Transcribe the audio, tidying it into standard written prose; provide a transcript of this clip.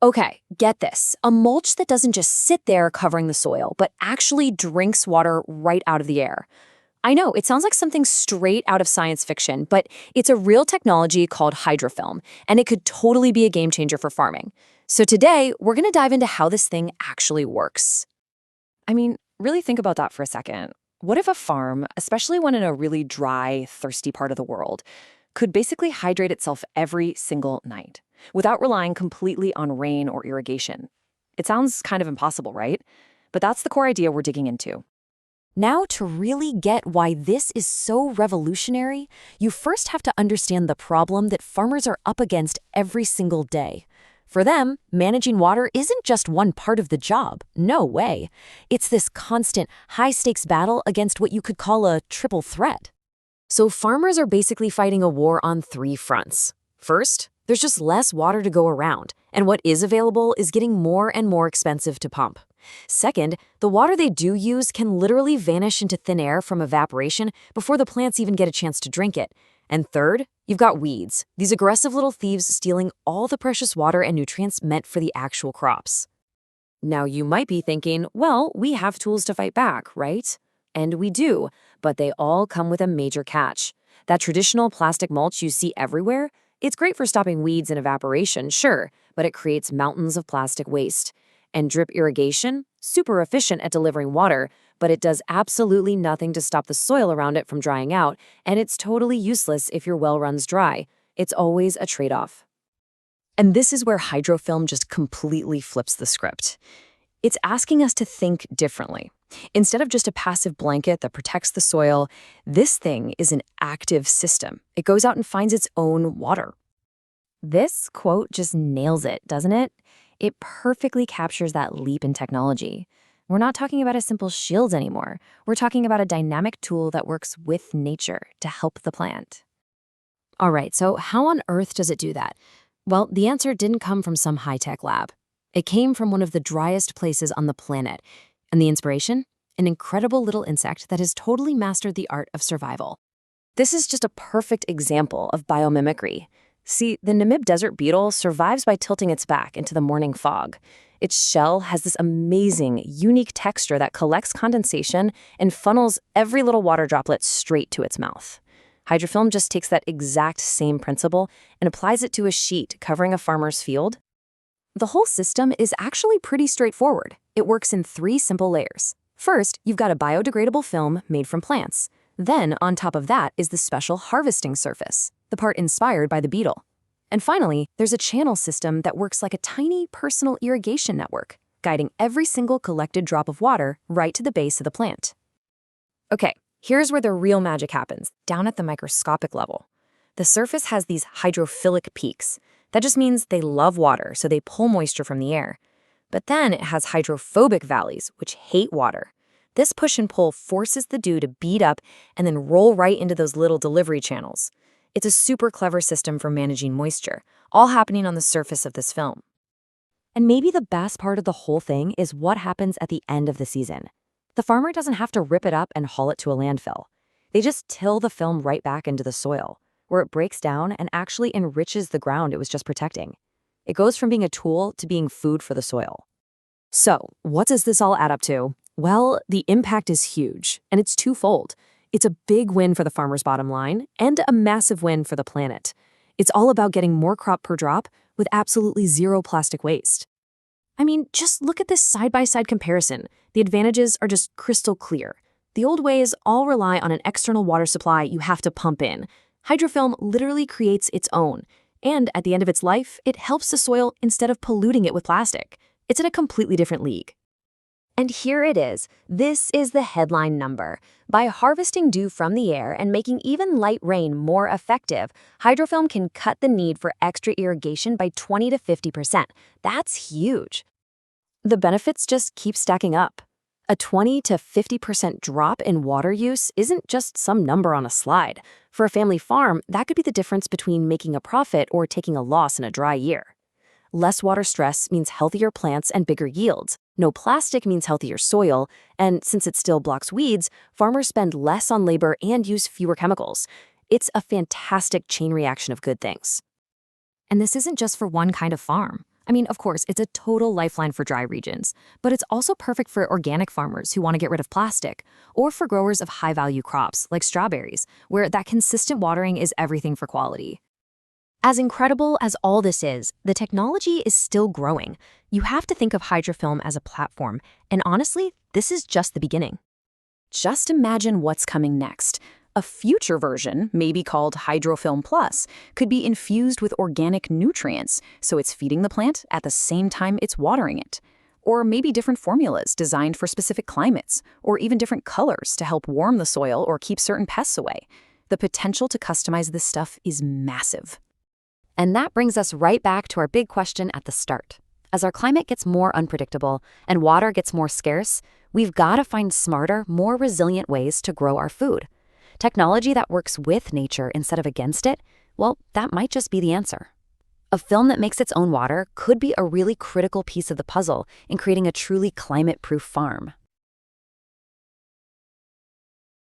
Okay, get this. A mulch that doesn't just sit there covering the soil, but actually drinks water right out of the air. I know, it sounds like something straight out of science fiction, but it's a real technology called HydroFilm, and it could totally be a game changer for farming. So today, we're going to dive into how this thing actually works. I mean, really think about that for a second. What if a farm, especially one in a really dry, thirsty part of the world, could basically hydrate itself every single night without relying completely on rain or irrigation? It sounds kind of impossible, right? But that's the core idea we're digging into. Now, to really get why this is so revolutionary, you first have to understand the problem that farmers are up against every single day. For them, managing water isn't just one part of the job. No way. It's this constant, high-stakes battle against what you could call a triple threat. So farmers are basically fighting a war on three fronts. First, there's just less water to go around, and what is available is getting more and more expensive to pump. Second, the water they do use can literally vanish into thin air from evaporation before the plants even get a chance to drink it. And third, you've got weeds, these aggressive little thieves stealing all the precious water and nutrients meant for the actual crops. Now you might be thinking, well, we have tools to fight back, right? And we do, but they all come with a major catch. That traditional plastic mulch you see everywhere, it's great for stopping weeds and evaporation, sure, but it creates mountains of plastic waste. And drip irrigation, super efficient at delivering water, but it does absolutely nothing to stop the soil around it from drying out, and it's totally useless if your well runs dry. It's always a trade-off. And this is where HydroFilm just completely flips the script. It's asking us to think differently. Instead of just a passive blanket that protects the soil, this thing is an active system. It goes out and finds its own water. This quote just nails it, doesn't it? It perfectly captures that leap in technology. We're not talking about a simple shield anymore. We're talking about a dynamic tool that works with nature to help the plant. All right, so how on earth does it do that? Well, the answer didn't come from some high-tech lab. It came from one of the driest places on the planet. And the inspiration? An incredible little insect that has totally mastered the art of survival. This is just a perfect example of biomimicry. See, the Namib desert beetle survives by tilting its back into the morning fog. Its shell has this amazing, unique texture that collects condensation and funnels every little water droplet straight to its mouth. HydroFilm just takes that exact same principle and applies it to a sheet covering a farmer's field. The whole system is actually pretty straightforward. It works in three simple layers. First, you've got a biodegradable film made from plants. Then, on top of that is the special harvesting surface, the part inspired by the beetle. And finally, there's a channel system that works like a tiny personal irrigation network, guiding every single collected drop of water right to the base of the plant. Okay, here's where the real magic happens, down at the microscopic level. The surface has these hydrophilic peaks. That just means they love water, so they pull moisture from the air. But then it has hydrophobic valleys, which hate water. This push and pull forces the dew to bead up and then roll right into those little delivery channels. It's a super clever system for managing moisture, all happening on the surface of this film. And maybe the best part of the whole thing is what happens at the end of the season. The farmer doesn't have to rip it up and haul it to a landfill. They just till the film right back into the soil, where it breaks down and actually enriches the ground it was just protecting. It goes from being a tool to being food for the soil. So, what does this all add up to? Well, the impact is huge, and it's twofold. It's a big win for the farmer's bottom line and a massive win for the planet. It's all about getting more crop per drop with absolutely zero plastic waste. I mean, just look at this side-by-side comparison. The advantages are just crystal clear. The old ways all rely on an external water supply you have to pump in. HydroFilm literally creates its own, and at the end of its life, it helps the soil instead of polluting it with plastic. It's in a completely different league. And here it is. This is the headline number. By harvesting dew from the air and making even light rain more effective, HydroFilm can cut the need for extra irrigation by 20 to 50%. That's huge. The benefits just keep stacking up. A 20 to 50% drop in water use isn't just some number on a slide. For a family farm, that could be the difference between making a profit or taking a loss in a dry year. Less water stress means healthier plants and bigger yields. No plastic means healthier soil, and since it still blocks weeds, farmers spend less on labor and use fewer chemicals. It's a fantastic chain reaction of good things. And this isn't just for one kind of farm. I mean, of course, it's a total lifeline for dry regions, but it's also perfect for organic farmers who want to get rid of plastic, or for growers of high-value crops like strawberries, where that consistent watering is everything for quality. As incredible as all this is, the technology is still growing. You have to think of HydroFilm as a platform, and honestly, this is just the beginning. Just imagine what's coming next. A future version, maybe called HydroFilm Plus, could be infused with organic nutrients, so it's feeding the plant at the same time it's watering it. Or maybe different formulas designed for specific climates, or even different colors to help warm the soil or keep certain pests away. The potential to customize this stuff is massive. And that brings us right back to our big question at the start. As our climate gets more unpredictable and water gets more scarce, we've got to find smarter, more resilient ways to grow our food. Technology that works with nature instead of against it, well, that might just be the answer. A film that makes its own water could be a really critical piece of the puzzle in creating a truly climate-proof farm.